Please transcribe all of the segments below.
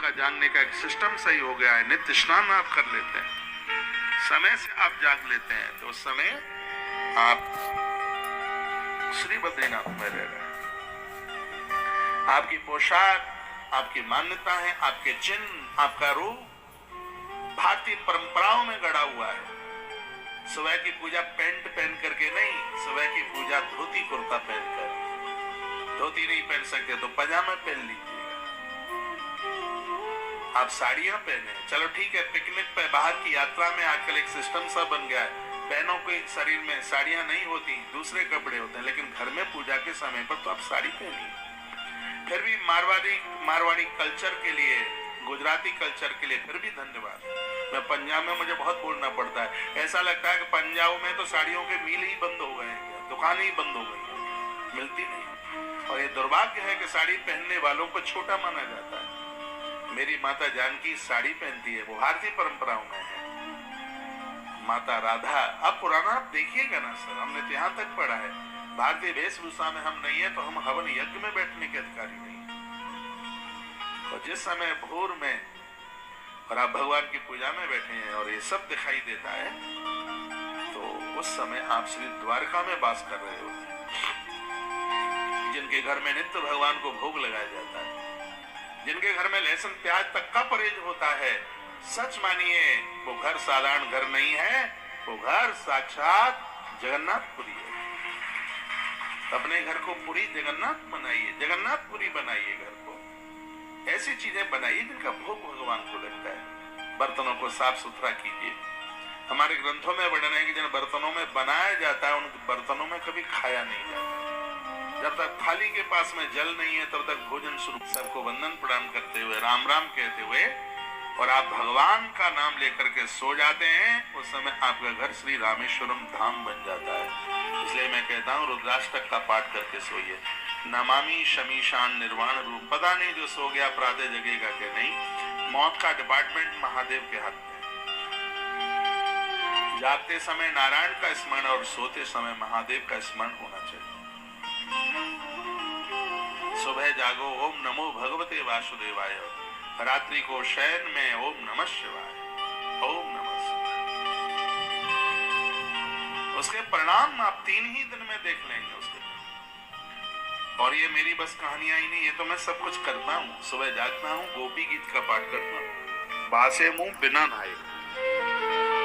आपका जानने का एक सिस्टम सही हो गया है, नित्य स्नान आप कर लेते हैं, समय से आप जाग लेते हैं, तो उस समय आप श्री बद्रीनाथ में रह रहे हैं। आपकी पोशाक, आपकी मान्यता है, आपके चिन्ह, आपका रूप भारतीय परंपराओं में गड़ा हुआ है। सुबह की पूजा पैंट पहन करके नहीं, सुबह की पूजा धोती कुर्ता पहनकर। धोती नहीं पहन सकते तो पजामा पहन लीजिएगा। आप साड़ियां पहने, चलो ठीक है, पिकनिक पे बाहर की यात्रा में आजकल एक सिस्टम सा बन गया है, बहनों के शरीर में साड़ियां नहीं होती, दूसरे कपड़े होते हैं, लेकिन घर में पूजा के समय पर तो आप साड़ी पहनिए। फिर भी मारवाड़ी कल्चर के लिए, गुजराती कल्चर के लिए फिर भी धन्यवाद। मैं पंजाब में मुझे बहुत बोलना पड़ता है, ऐसा लगता है कि पंजाब में तो साड़ियों के मिल ही बंद हो गए हैं, दुकानें ही बंद हो गई हैं, मिलती नहीं। और ये दुर्भाग्य है कि साड़ी पहनने वालों को छोटा माना जाता है। मेरी माता जानकी साड़ी पहनती है, वो भारतीय परंपराओं में है। माता राधा, अब पुराना आप देखिएगा ना सर, हमने तो यहाँ तक पढ़ा है, भारतीय वेशभूषा में हम नहीं है तो हम हवन यज्ञ में बैठने के अधिकारी नहीं है। और जिस समय भोर में और आप भगवान की पूजा में बैठे हैं और ये सब दिखाई देता है, तो उस समय आप श्री द्वारका में वास कर रहे होते हैं। जिनके घर में नित्य भगवान को भोग लगाया जाता है, जिनके घर में लहसुन प्याज तक का परहेज होता है, सच मानिए वो घर साधारण घर नहीं है, वो घर साक्षात जगन्नाथपुरी है। अपने घर को पुरी जगन्नाथ बनाइए, जगन्नाथपुरी बनाइए घर को। ऐसी चीजें बनाइए जिनका भोग भगवान को लगता है। बर्तनों को साफ सुथरा कीजिए। हमारे ग्रंथों में वर्णन है कि जिन बर्तनों में बनाया जाता है उन बर्तनों में कभी खाया नहीं जाता। जब तक थाली के पास में जल नहीं है तब तक भोजन शुरू। सबको वंदन प्रणाम करते हुए, राम राम कहते हुए, और आप भगवान का नाम लेकर के सो जाते हैं, उस समय आपका घर श्री रामेश्वरम धाम बन जाता है। इसलिए मैं कहता हूँ रुद्राष्टक का पाठ करके सोइए। नमामि शमीशान निर्वाण रूप। पता नहीं जो सो गया प्रातः जगेगा कि नहीं। मौत का डिपार्टमेंट महादेव के हाथ में। जागते समय नारायण का स्मरण और सोते समय महादेव का स्मरण होना चाहिए। सुबह जागो ओम नमो भगवते वासुदेवाय, रात्रि को शयन में ओम नमः शिवाय, ओम नमः शिवाय। उसके परिणाम आप 3 ही दिन में देख लेंगे उसके। और ये मेरी बस कहानियां ही नहीं, ये तो मैं सब कुछ करता हूँ। सुबह जागता हूँ, गोपी गीत का पाठ करता हूँ, बासे मुंह बिना नहाए।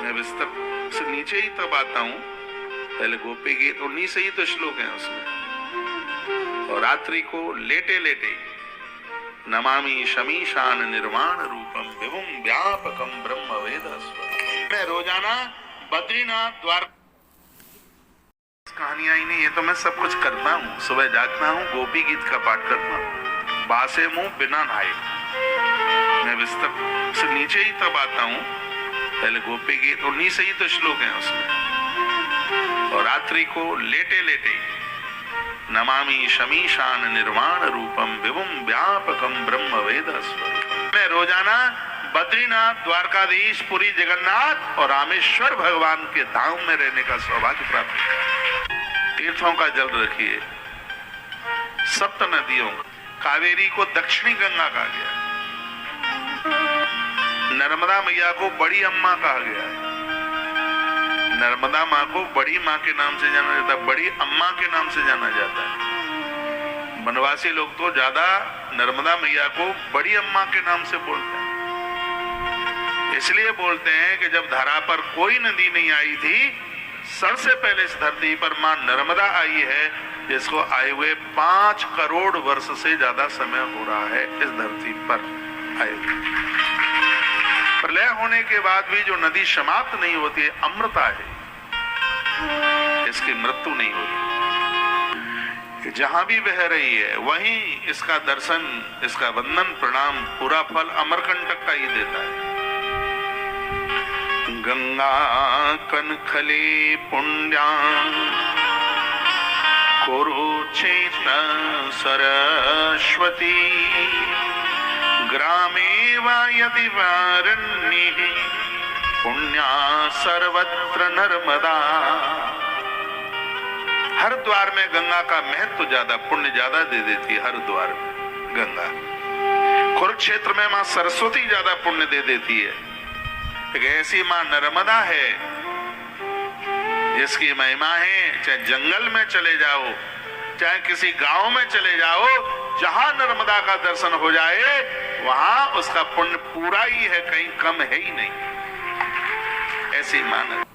मैं बिस्तर से नीचे ही तब आता हूँ, पहले गोपी गीत, 19 ही तो श्लोक है उसमें। और रात्रि को लेटे लेटे नमामि शमीशान निर्वाण रूपम विभुम व्यापकम ब्रह्म वेद स्वरूपम। मैं रोजाना बद्रीनाथ द्वारका, कहानियां ही नहीं, ये तो मैं सब कुछ करता हूँ। सुबह जागता हूँ, गोपी गीत का पाठ करता हूँ, बासे मुंह बिना नहाए। मैं बिस्तर से नीचे ही तब आता हूँ, पहले गोपी गीत, 19 ही तो श्लोक है उसमें। और रात्रि को लेटे लेटे नमामि शमीशान निर्वाण रूपम विभुम व्यापकम ब्रह्म वेद स्वरूपम। मैं रोजाना बद्रीनाथ, द्वारकाधीश, पुरी जगन्नाथ और रामेश्वर भगवान के धाम में रहने का सौभाग्य प्राप्त किया। तीर्थों का जल रखिए, सप्त नदियों, कावेरी को दक्षिणी गंगा कहा गया है, नर्मदा मैया को बड़ी अम्मा कहा गया है। नर्मदा माँ को बड़ी माँ के नाम से जाना जाता है, बड़ी अम्मा के नाम से जाना जाता है। वनवासी लोग तो ज्यादा नर्मदा मैया को बड़ी अम्मा के नाम से बोलते हैं। इसलिए बोलते हैं कि जब धरा पर कोई नदी नहीं आई थी, सबसे पहले इस धरती पर माँ नर्मदा आई है, जिसको आए हुए 5 करोड़ वर्ष से ज्यादा समय हो रहा है इस धरती पर आए हुए। प्रलय होने के बाद भी जो नदी समाप्त नहीं होती है, अमृता है, इसकी मृत्यु नहीं होती। जहां भी बह रही है वहीं इसका दर्शन, इसका वंदन प्रणाम, पूरा फल अमरकंटक का ही देता है। गंगा कनखले पुण्या कुरुक्षेत्र सरस्वती ग्रामे वा यदि वारण्ये पुण्या सर्वत्र नर्मदा। हर द्वार में गंगा का महत्व ज्यादा, पुण्य ज्यादा दे देती है हर द्वार में गंगा। कुरुक्षेत्र में मां सरस्वती ज्यादा पुण्य दे देती है। एक ऐसी मां नर्मदा है जिसकी महिमा है, चाहे जंगल में चले जाओ, चाहे किसी गांव में चले जाओ, जहां नर्मदा का दर्शन हो जाए वहां उसका पुण्य पूरा ही है, कहीं कम है ही नहीं। ऐसी मां